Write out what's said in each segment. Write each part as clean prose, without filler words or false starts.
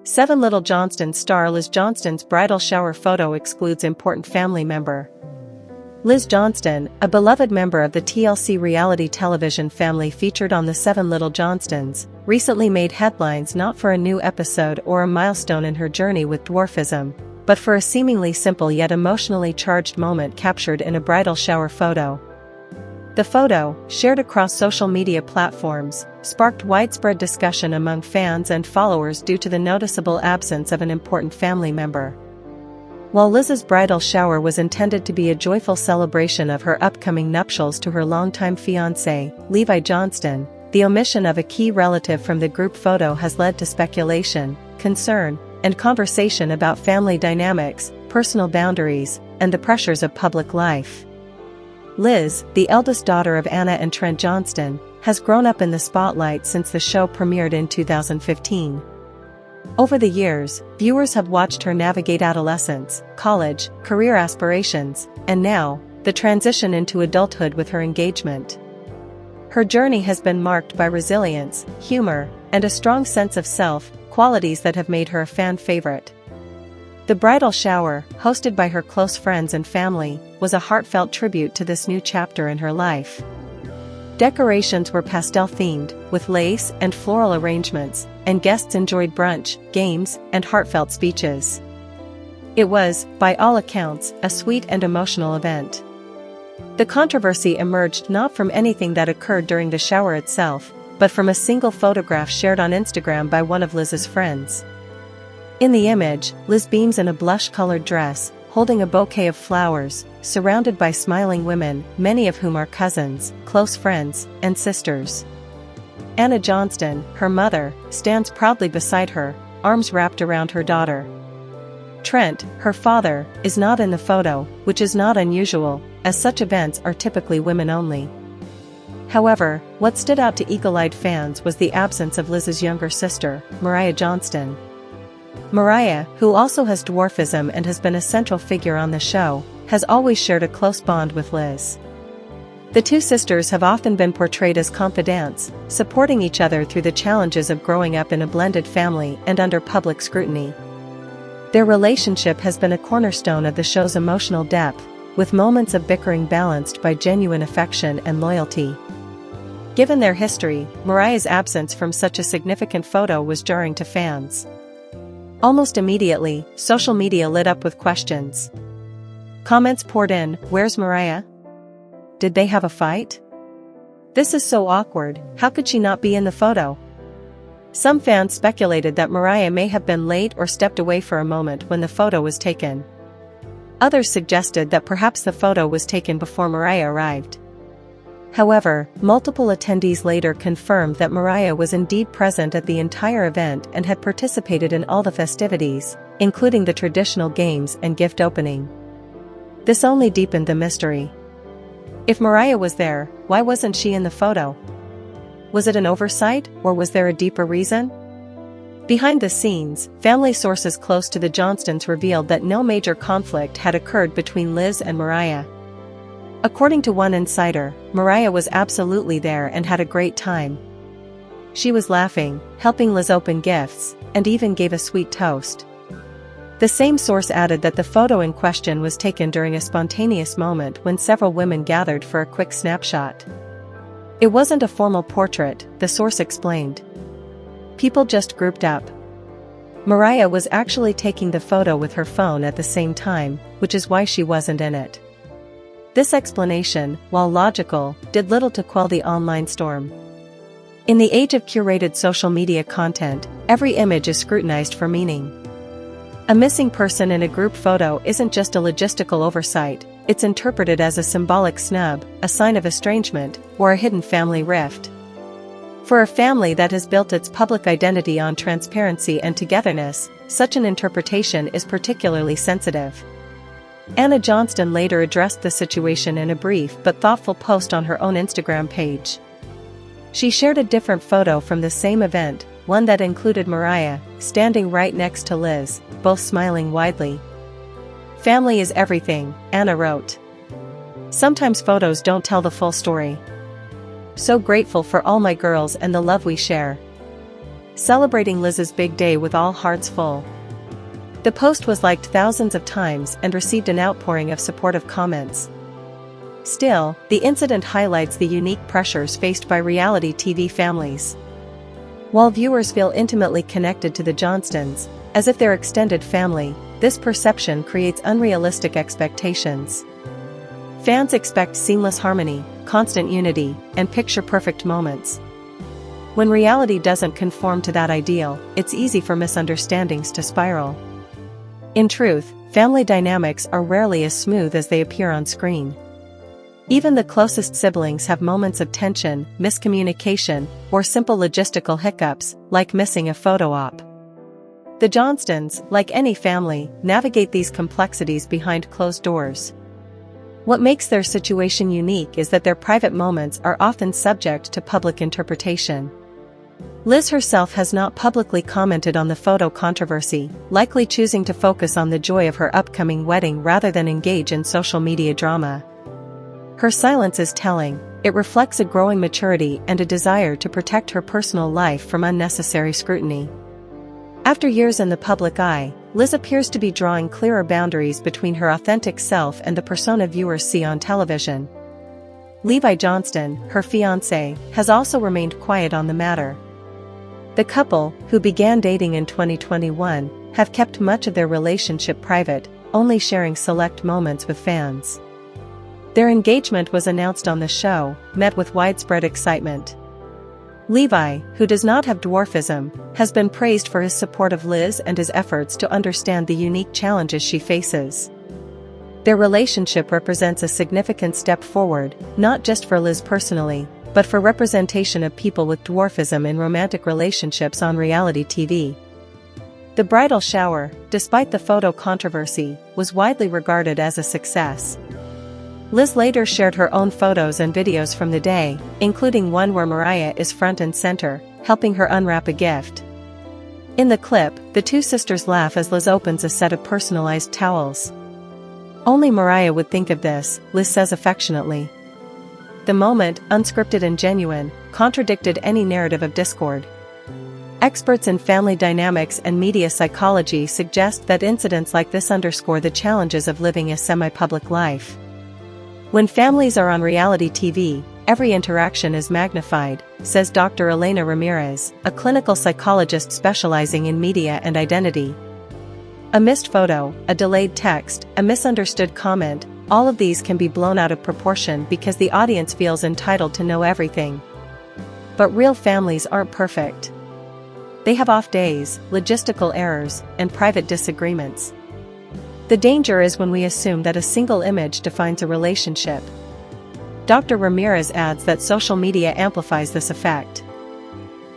7 Little Johnston star Liz Johnston's bridal shower photo excludes important family member. Liz Johnston, a beloved member of the TLC reality television family featured on the 7 Little Johnstons, recently made headlines not for a new episode or a milestone in her journey with dwarfism, but for a seemingly simple yet emotionally charged moment captured in a bridal shower photo. The photo, shared across social media platforms, sparked widespread discussion among fans and followers due to the noticeable absence of an important family member. While Liz's bridal shower was intended to be a joyful celebration of her upcoming nuptials to her longtime fiancé, Levi Johnston, the omission of a key relative from the group photo has led to speculation, concern, and conversation about family dynamics, personal boundaries, and the pressures of public life. Liz, the eldest daughter of Anna and Trent Johnston, has grown up in the spotlight since the show premiered in 2015. Over the years, viewers have watched her navigate adolescence, college, career aspirations, and now, the transition into adulthood with her engagement. Her journey has been marked by resilience, humor, and a strong sense of self, qualities that have made her a fan favorite. The bridal shower, hosted by her close friends and family, was a heartfelt tribute to this new chapter in her life. Decorations were pastel-themed, with lace and floral arrangements, and guests enjoyed brunch, games, and heartfelt speeches. It was, by all accounts, a sweet and emotional event. The controversy emerged not from anything that occurred during the shower itself, but from a single photograph shared on Instagram by one of Liz's friends. In the image, Liz beams in a blush-colored dress, holding a bouquet of flowers, surrounded by smiling women, many of whom are cousins, close friends, and sisters. Anna Johnston, her mother, stands proudly beside her, arms wrapped around her daughter. Trent, her father, is not in the photo, which is not unusual, as such events are typically women-only. However, what stood out to eagle-eyed fans was the absence of Liz's younger sister, Mariah Johnston. Mariah, who also has dwarfism and has been a central figure on the show, has always shared a close bond with Liz. The two sisters have often been portrayed as confidants, supporting each other through the challenges of growing up in a blended family and under public scrutiny. Their relationship has been a cornerstone of the show's emotional depth, with moments of bickering balanced by genuine affection and loyalty. Given their history, Mariah's absence from such a significant photo was jarring to fans. Almost immediately, social media lit up with questions. Comments poured in, "Where's Mariah? Did they have a fight? This is so awkward, how could she not be in the photo?" Some fans speculated that Mariah may have been late or stepped away for a moment when the photo was taken. Others suggested that perhaps the photo was taken before Mariah arrived. However, multiple attendees later confirmed that Mariah was indeed present at the entire event and had participated in all the festivities, including the traditional games and gift opening. This only deepened the mystery. If Mariah was there, why wasn't she in the photo? Was it an oversight, or was there a deeper reason? Behind the scenes, family sources close to the Johnstons revealed that no major conflict had occurred between Liz and Mariah. According to one insider, Mariah was absolutely there and had a great time. She was laughing, helping Liz open gifts, and even gave a sweet toast. The same source added that the photo in question was taken during a spontaneous moment when several women gathered for a quick snapshot. It wasn't a formal portrait, the source explained. People just grouped up. Mariah was actually taking the photo with her phone at the same time, which is why she wasn't in it. This explanation, while logical, did little to quell the online storm. In the age of curated social media content, every image is scrutinized for meaning. A missing person in a group photo isn't just a logistical oversight, it's interpreted as a symbolic snub, a sign of estrangement, or a hidden family rift. For a family that has built its public identity on transparency and togetherness, such an interpretation is particularly sensitive. Anna Johnston later addressed the situation in a brief but thoughtful post on her own Instagram page. She shared a different photo from the same event, one that included Mariah, standing right next to Liz, both smiling widely. "Family is everything," Anna wrote. "Sometimes photos don't tell the full story. So grateful for all my girls and the love we share. celebrating Liz's big day with all hearts full. The post was liked thousands of times and received an outpouring of supportive comments. Still, the incident highlights the unique pressures faced by reality TV families. While viewers feel intimately connected to the Johnstons, as if they're extended family, this perception creates unrealistic expectations. Fans expect seamless harmony, constant unity, and picture-perfect moments. When reality doesn't conform to that ideal, it's easy for misunderstandings to spiral. In truth, family dynamics are rarely as smooth as they appear on screen. Even the closest siblings have moments of tension, miscommunication, or simple logistical hiccups, like missing a photo op. The Johnstons, like any family, navigate these complexities behind closed doors. What makes their situation unique is that their private moments are often subject to public interpretation. Liz herself has not publicly commented on the photo controversy, likely choosing to focus on the joy of her upcoming wedding rather than engage in social media drama. Her silence is telling. It reflects a growing maturity and a desire to protect her personal life from unnecessary scrutiny. After years in the public eye, Liz appears to be drawing clearer boundaries between her authentic self and the persona viewers see on television. Levi Johnston, her fiancé, has also remained quiet on the matter. The couple, who began dating in 2021, have kept much of their relationship private, only sharing select moments with fans. Their engagement was announced on the show, met with widespread excitement. Levi, who does not have dwarfism, has been praised for his support of Liz and his efforts to understand the unique challenges she faces. Their relationship represents a significant step forward, not just for Liz personally, but for representation of people with dwarfism in romantic relationships on reality TV. The bridal shower, despite the photo controversy, was widely regarded as a success. Liz later shared her own photos and videos from the day, including one where Mariah is front and center, helping her unwrap a gift. In the clip, the two sisters laugh as Liz opens a set of personalized towels. "Only Mariah would think of this," Liz says affectionately. The moment, unscripted and genuine, contradicted any narrative of discord. Experts in family dynamics and media psychology suggest that incidents like this underscore the challenges of living a semi-public life. When families are on reality TV, every interaction is magnified, says Dr. Elena Ramirez, a clinical psychologist specializing in media and identity. A missed photo, a delayed text, a misunderstood comment, all of these can be blown out of proportion because the audience feels entitled to know everything. But real families aren't perfect. They have off days, logistical errors, and private disagreements. The danger is when we assume that a single image defines a relationship. Dr. Ramirez adds that social media amplifies this effect.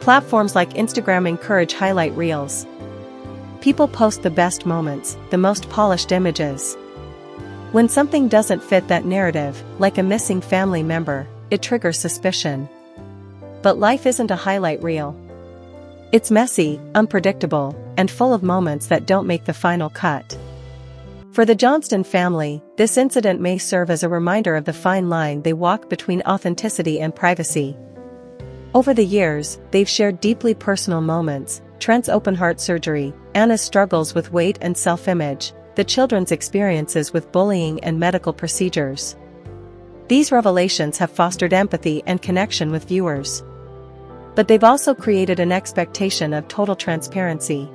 Platforms like Instagram encourage highlight reels. People post the best moments, the most polished images. When something doesn't fit that narrative, like a missing family member, it triggers suspicion. But life isn't a highlight reel. It's messy, unpredictable, and full of moments that don't make the final cut. For the Johnston family, this incident may serve as a reminder of the fine line they walk between authenticity and privacy. Over the years, they've shared deeply personal moments: Trent's open-heart surgery, Anna's struggles with weight and self-image, the children's experiences with bullying and medical procedures. These revelations have fostered empathy and connection with viewers. But they've also created an expectation of total transparency.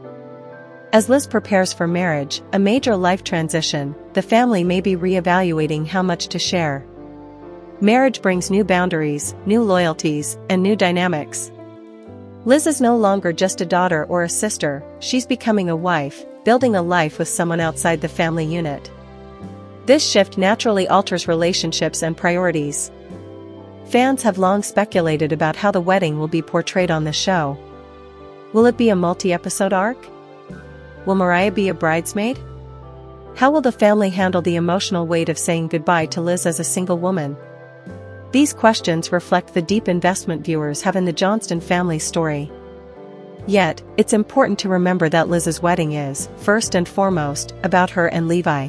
As Liz prepares for marriage, a major life transition, the family may be re-evaluating how much to share. Marriage brings new boundaries, new loyalties, and new dynamics. Liz is no longer just a daughter or a sister, she's becoming a wife, building a life with someone outside the family unit. This shift naturally alters relationships and priorities. Fans have long speculated about how the wedding will be portrayed on the show. Will it be a multi-episode arc? Will Mariah be a bridesmaid? How will the family handle the emotional weight of saying goodbye to Liz as a single woman? These questions reflect the deep investment viewers have in the Johnston family's story. Yet, it's important to remember that Liz's wedding is, first and foremost, about her and Levi.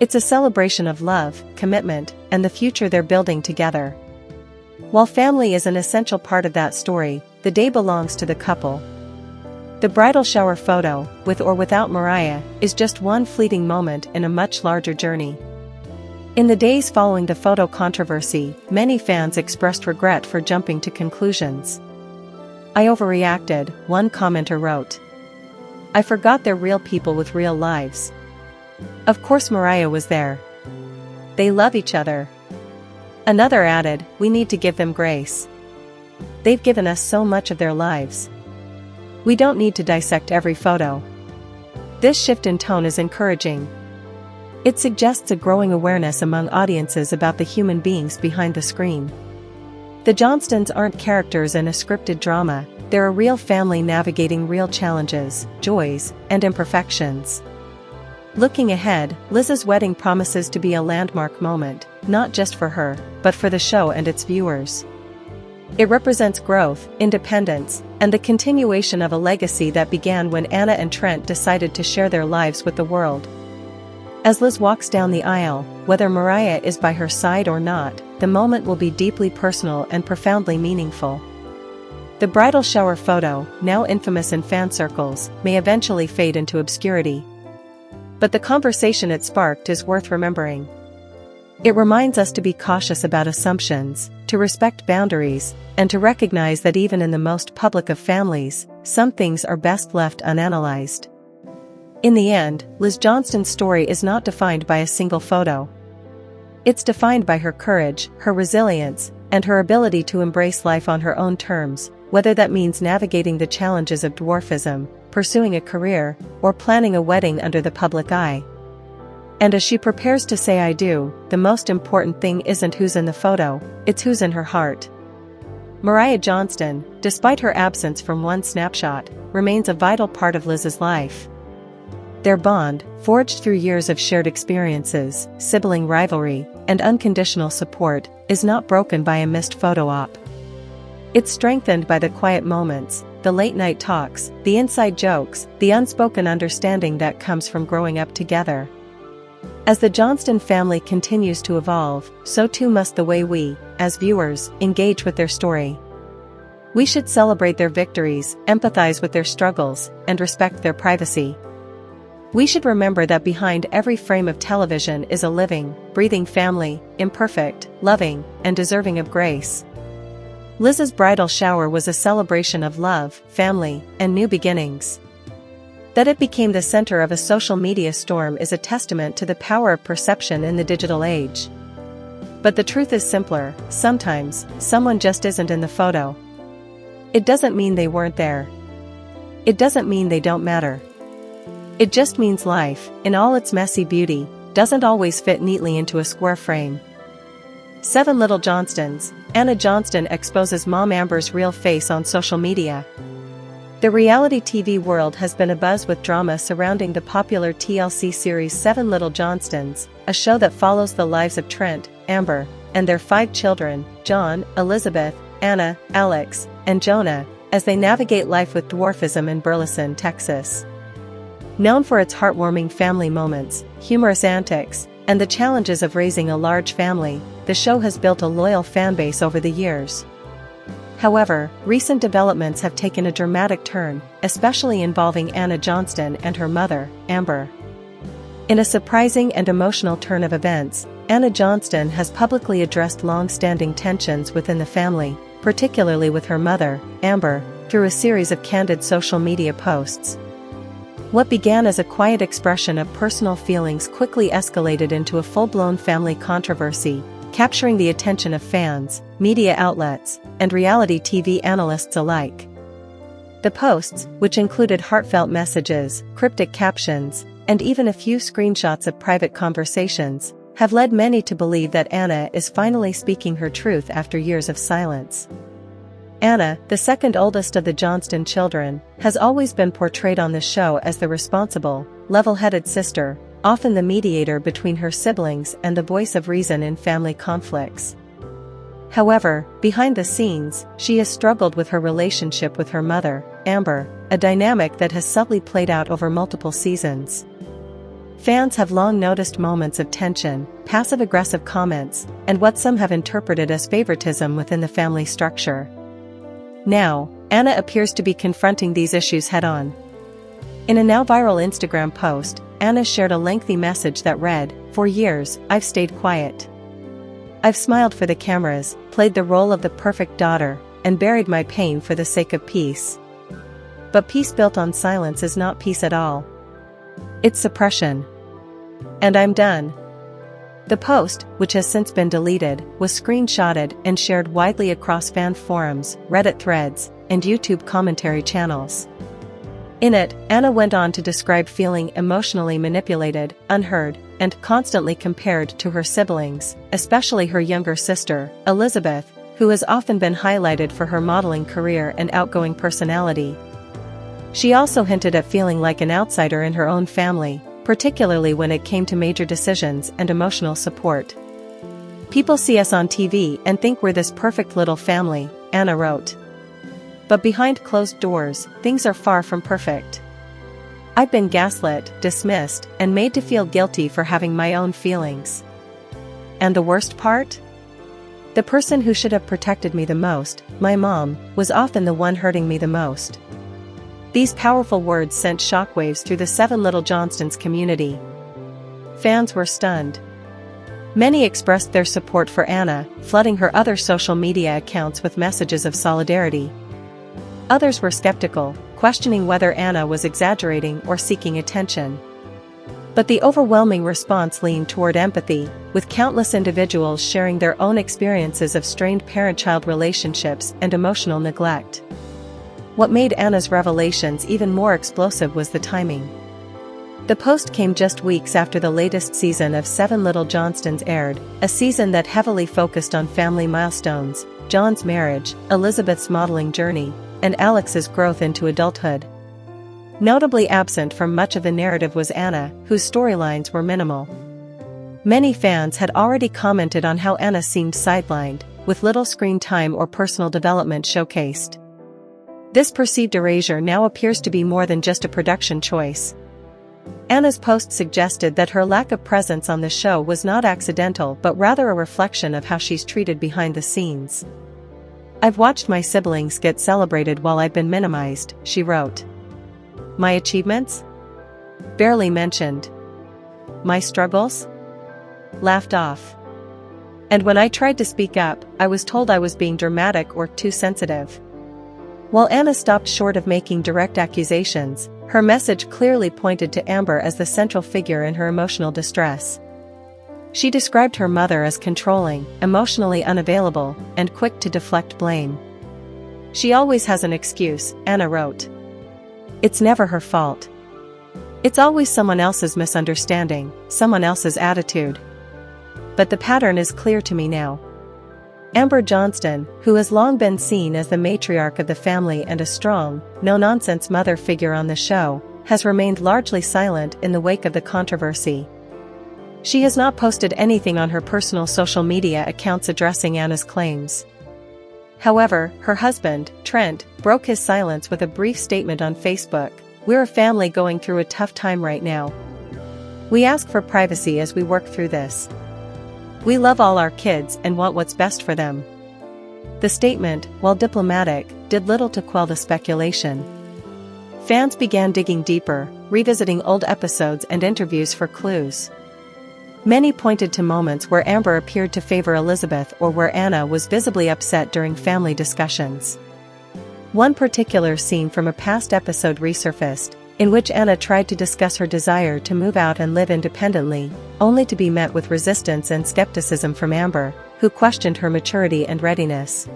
It's a celebration of love, commitment, and the future they're building together. While family is an essential part of that story, the day belongs to the couple. The bridal shower photo, with or without Mariah, is just one fleeting moment in a much larger journey. In the days following the photo controversy, many fans expressed regret for jumping to conclusions. "I overreacted," one commenter wrote. "I forgot they're real people with real lives. Of course Mariah was there. They love each other." Another added, "We need to give them grace. They've given us so much of their lives. We don't need to dissect every photo." This shift in tone is encouraging. It suggests a growing awareness among audiences about the human beings behind the screen. The Johnstons aren't characters in a scripted drama, they're a real family navigating real challenges, joys, and imperfections. Looking ahead, Liz's wedding promises to be a landmark moment, not just for her, but for the show and its viewers. It represents growth, independence, and the continuation of a legacy that began when Anna and Trent decided to share their lives with the world. As Liz walks down the aisle, whether Mariah is by her side or not, the moment will be deeply personal and profoundly meaningful. The bridal shower photo, now infamous in fan circles, may eventually fade into obscurity. But the conversation it sparked is worth remembering. It reminds us to be cautious about assumptions, to respect boundaries, and to recognize that even in the most public of families, some things are best left unanalyzed. In the end, Liz Johnston's story is not defined by a single photo. It's defined by her courage, her resilience, and her ability to embrace life on her own terms, whether that means navigating the challenges of dwarfism, pursuing a career, or planning a wedding under the public eye. And as she prepares to say "I do," the most important thing isn't who's in the photo, it's who's in her heart. Mariah Johnston, despite her absence from one snapshot, remains a vital part of Liz's life. Their bond, forged through years of shared experiences, sibling rivalry, and unconditional support, is not broken by a missed photo op. It's strengthened by the quiet moments, the late-night talks, the inside jokes, the unspoken understanding that comes from growing up together. As the Johnston family continues to evolve, so too must the way we, as viewers, engage with their story. We should celebrate their victories, empathize with their struggles, and respect their privacy. We should remember that behind every frame of television is a living, breathing family, imperfect, loving, and deserving of grace. Liz's bridal shower was a celebration of love, family, and new beginnings. That it became the center of a social media storm is a testament to the power of perception in the digital age. But the truth is simpler: sometimes, someone just isn't in the photo. It doesn't mean they weren't there. It doesn't mean they don't matter. It just means life, in all its messy beauty, doesn't always fit neatly into a square frame. 7 Little Johnstons. Anna Johnston exposes Mom Amber's real face on social media. The reality TV world has been abuzz with drama surrounding the popular TLC series 7 Little Johnstons, a show that follows the lives of Trent, Amber, and their 5 children, John, Elizabeth, Anna, Alex, and Jonah, as they navigate life with dwarfism in Burleson, Texas. Known for its heartwarming family moments, humorous antics, and the challenges of raising a large family, the show has built a loyal fanbase over the years. However, recent developments have taken a dramatic turn, especially involving Anna Johnston and her mother, Amber. In a surprising and emotional turn of events, Anna Johnston has publicly addressed long-standing tensions within the family, particularly with her mother, Amber, through a series of candid social media posts. What began as a quiet expression of personal feelings quickly escalated into a full-blown family controversy, capturing the attention of fans, media outlets, and reality TV analysts alike. The posts, which included heartfelt messages, cryptic captions, and even a few screenshots of private conversations, have led many to believe that Anna is finally speaking her truth after years of silence. Anna, the second oldest of the Johnston children, has always been portrayed on the show as the responsible, level-headed sister, often the mediator between her siblings and the voice of reason in family conflicts. However, behind the scenes, she has struggled with her relationship with her mother, Amber, a dynamic that has subtly played out over multiple seasons. Fans have long noticed moments of tension, passive-aggressive comments, and what some have interpreted as favoritism within the family structure. Now, Anna appears to be confronting these issues head-on. In a now-viral Instagram post, Anna shared a lengthy message that read, "For years, I've stayed quiet. I've smiled for the cameras, played the role of the perfect daughter, and buried my pain for the sake of peace. But peace built on silence is not peace at all. It's suppression. And I'm done." The post, which has since been deleted, was screenshotted and shared widely across fan forums, Reddit threads, and YouTube commentary channels. In it, Anna went on to describe feeling emotionally manipulated, unheard, and constantly compared to her siblings, especially her younger sister, Elizabeth, who has often been highlighted for her modeling career and outgoing personality. She also hinted at feeling like an outsider in her own family, particularly when it came to major decisions and emotional support. "People see us on TV and think we're this perfect little family," Anna wrote. "But behind closed doors, things are far from perfect. I've been gaslit, dismissed, and made to feel guilty for having my own feelings. And the worst part? The person who should have protected me the most, my mom, was often the one hurting me the most." These powerful words sent shockwaves through the 7 Little Johnstons community. Fans were stunned. Many expressed their support for Anna, flooding her other social media accounts with messages of solidarity. Others were skeptical, questioning whether Anna was exaggerating or seeking attention. But the overwhelming response leaned toward empathy, with countless individuals sharing their own experiences of strained parent-child relationships and emotional neglect. What made Anna's revelations even more explosive was the timing. The post came just weeks after the latest season of 7 Little Johnstons aired, a season that heavily focused on family milestones, John's marriage, Elizabeth's modeling journey, and Alex's growth into adulthood. Notably absent from much of the narrative was Anna, whose storylines were minimal. Many fans had already commented on how Anna seemed sidelined, with little screen time or personal development showcased. This perceived erasure now appears to be more than just a production choice. Anna's post suggested that her lack of presence on the show was not accidental but rather a reflection of how she's treated behind the scenes. "I've watched my siblings get celebrated while I've been minimized," she wrote. "My achievements? Barely mentioned. My struggles? Laughed off. And when I tried to speak up, I was told I was being dramatic or too sensitive." While Anna stopped short of making direct accusations, her message clearly pointed to Amber as the central figure in her emotional distress. She described her mother as controlling, emotionally unavailable, and quick to deflect blame. "She always has an excuse," Anna wrote. "It's never her fault. It's always someone else's misunderstanding, someone else's attitude. But the pattern is clear to me now." Amber Johnston, who has long been seen as the matriarch of the family and a strong, no-nonsense mother figure on the show, has remained largely silent in the wake of the controversy. She has not posted anything on her personal social media accounts addressing Anna's claims. However, her husband, Trent, broke his silence with a brief statement on Facebook. "We're a family going through a tough time right now. We ask for privacy as we work through this. We love all our kids and want what's best for them." The statement, while diplomatic, did little to quell the speculation. Fans began digging deeper, revisiting old episodes and interviews for clues. Many pointed to moments where Amber appeared to favor Elizabeth or where Anna was visibly upset during family discussions. One particular scene from a past episode resurfaced, in which Anna tried to discuss her desire to move out and live independently, only to be met with resistance and skepticism from Amber, who questioned her maturity and readiness.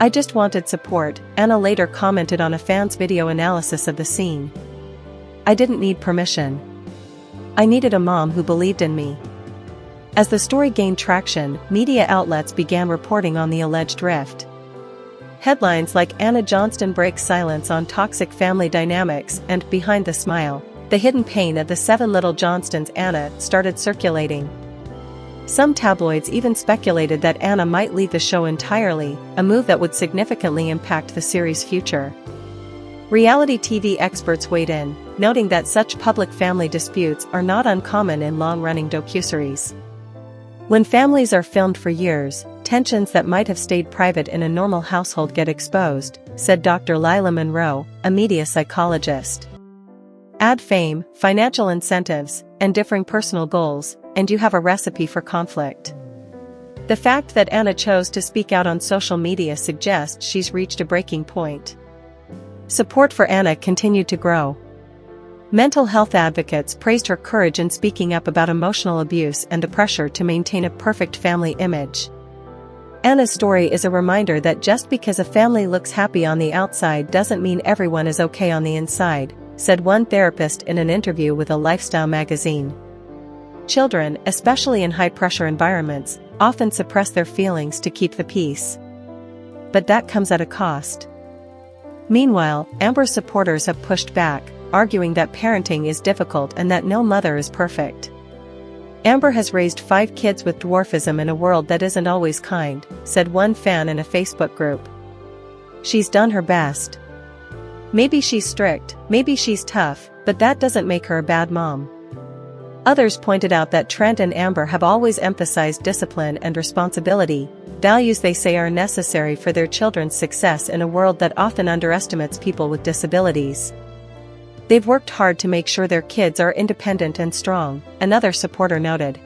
"I just wanted support," Anna later commented on a fan's video analysis of the scene. "I didn't need permission. I needed a mom who believed in me." As the story gained traction, media outlets began reporting on the alleged rift. Headlines like "Anna Johnston breaks silence on toxic family dynamics" and "Behind the Smile, the hidden pain of the 7 Little Johnstons" Anna started circulating. Some tabloids even speculated that Anna might leave the show entirely, a move that would significantly impact the series' future. Reality TV experts weighed in, noting that such public family disputes are not uncommon in long-running docuseries. When families are filmed for years, tensions that might have stayed private in a normal household get exposed, said Dr. Lila Monroe, a media psychologist. Add fame, financial incentives, and differing personal goals, and you have a recipe for conflict. The fact that Anna chose to speak out on social media suggests she's reached a breaking point. Support for Anna continued to grow. Mental health advocates praised her courage in speaking up about emotional abuse and the pressure to maintain a perfect family image. Anna's story is a reminder that just because a family looks happy on the outside doesn't mean everyone is okay on the inside, said one therapist in an interview with a lifestyle magazine. Children, especially in high-pressure environments, often suppress their feelings to keep the peace. But that comes at a cost. Meanwhile, Amber's supporters have pushed back, arguing that parenting is difficult and that no mother is perfect. Amber has raised 5 kids with dwarfism in a world that isn't always kind, said one fan in a Facebook group. She's done her best. Maybe she's strict, maybe she's tough, but that doesn't make her a bad mom. Others pointed out that Trent and Amber have always emphasized discipline and responsibility, values they say are necessary for their children's success in a world that often underestimates people with disabilities. They've worked hard to make sure their kids are independent and strong, another supporter noted.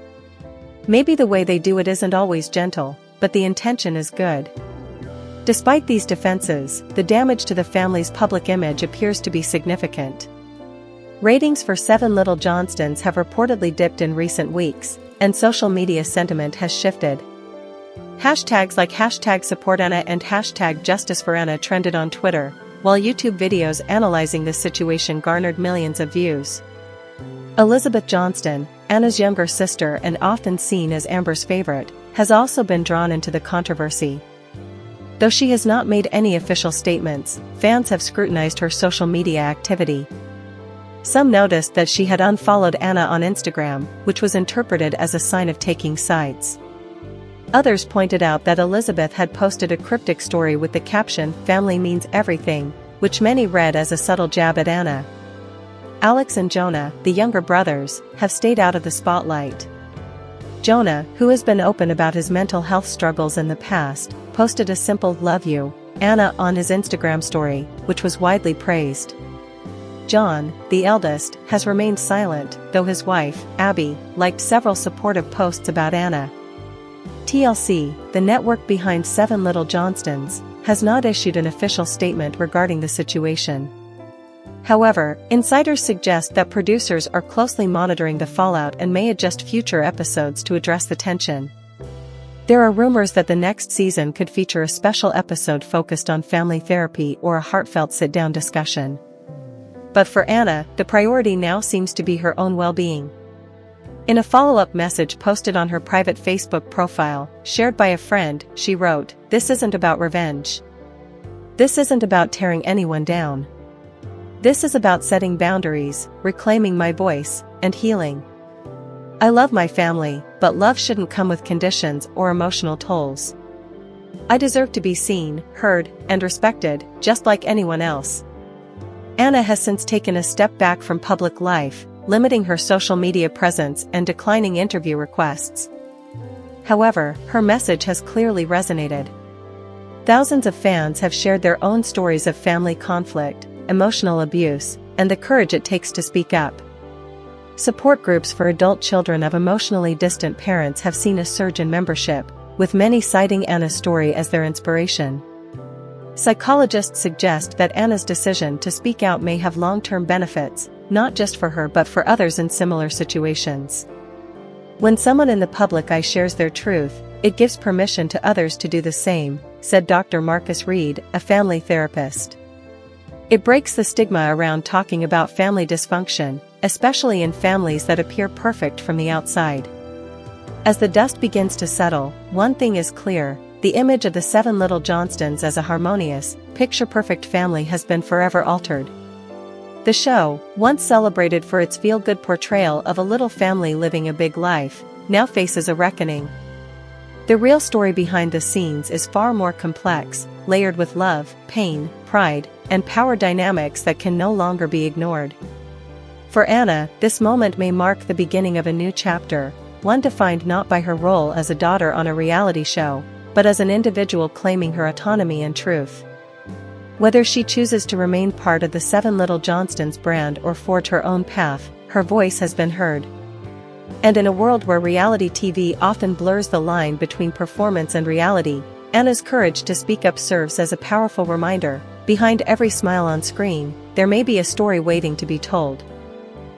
Maybe the way they do it isn't always gentle, but the intention is good. Despite these defenses, the damage to the family's public image appears to be significant. Ratings for 7 Little Johnstons have reportedly dipped in recent weeks, and social media sentiment has shifted. Hashtags like #SupportAnna and #JusticeForAnna trended on Twitter, while YouTube videos analyzing this situation garnered millions of views. Elizabeth Johnston, Anna's younger sister and often seen as Amber's favorite, has also been drawn into the controversy. Though she has not made any official statements, fans have scrutinized her social media activity. Some noticed that she had unfollowed Anna on Instagram, which was interpreted as a sign of taking sides. Others pointed out that Elizabeth had posted a cryptic story with the caption "Family means everything," which many read as a subtle jab at Anna. Alex and Jonah, the younger brothers, have stayed out of the spotlight. Jonah, who has been open about his mental health struggles in the past, posted a simple "Love you, Anna" on his Instagram story, which was widely praised. John, the eldest, has remained silent, though his wife, Abby, liked several supportive posts about Anna. TLC, the network behind 7 Little Johnstons, has not issued an official statement regarding the situation. However, insiders suggest that producers are closely monitoring the fallout and may adjust future episodes to address the tension. There are rumors that the next season could feature a special episode focused on family therapy or a heartfelt sit-down discussion. But for Anna, the priority now seems to be her own well-being. In a follow-up message posted on her private Facebook profile, shared by a friend, she wrote, "This isn't about revenge. This isn't about tearing anyone down. This is about setting boundaries, reclaiming my voice, and healing. I love my family, but love shouldn't come with conditions or emotional tolls. I deserve to be seen, heard, and respected, just like anyone else." Anna has since taken a step back from public life, limiting her social media presence and declining interview requests. However, her message has clearly resonated. Thousands of fans have shared their own stories of family conflict, emotional abuse, and the courage it takes to speak up. Support groups for adult children of emotionally distant parents have seen a surge in membership, with many citing Anna's story as their inspiration. Psychologists suggest that Anna's decision to speak out may have long-term benefits, not just for her but for others in similar situations. When someone in the public eye shares their truth, it gives permission to others to do the same, said Dr. Marcus Reed, a family therapist. It breaks the stigma around talking about family dysfunction, especially in families that appear perfect from the outside. As the dust begins to settle, one thing is clear: the image of the 7 Little Johnstons as a harmonious, picture-perfect family has been forever altered. The show, once celebrated for its feel-good portrayal of a little family living a big life, now faces a reckoning. The real story behind the scenes is far more complex, layered with love, pain, pride, and power dynamics that can no longer be ignored. For Anna, this moment may mark the beginning of a new chapter, one defined not by her role as a daughter on a reality show, but as an individual claiming her autonomy and truth. Whether she chooses to remain part of the 7 Little Johnstons brand or forge her own path, her voice has been heard. And in a world where reality TV often blurs the line between performance and reality, Anna's courage to speak up serves as a powerful reminder: behind every smile on screen, there may be a story waiting to be told.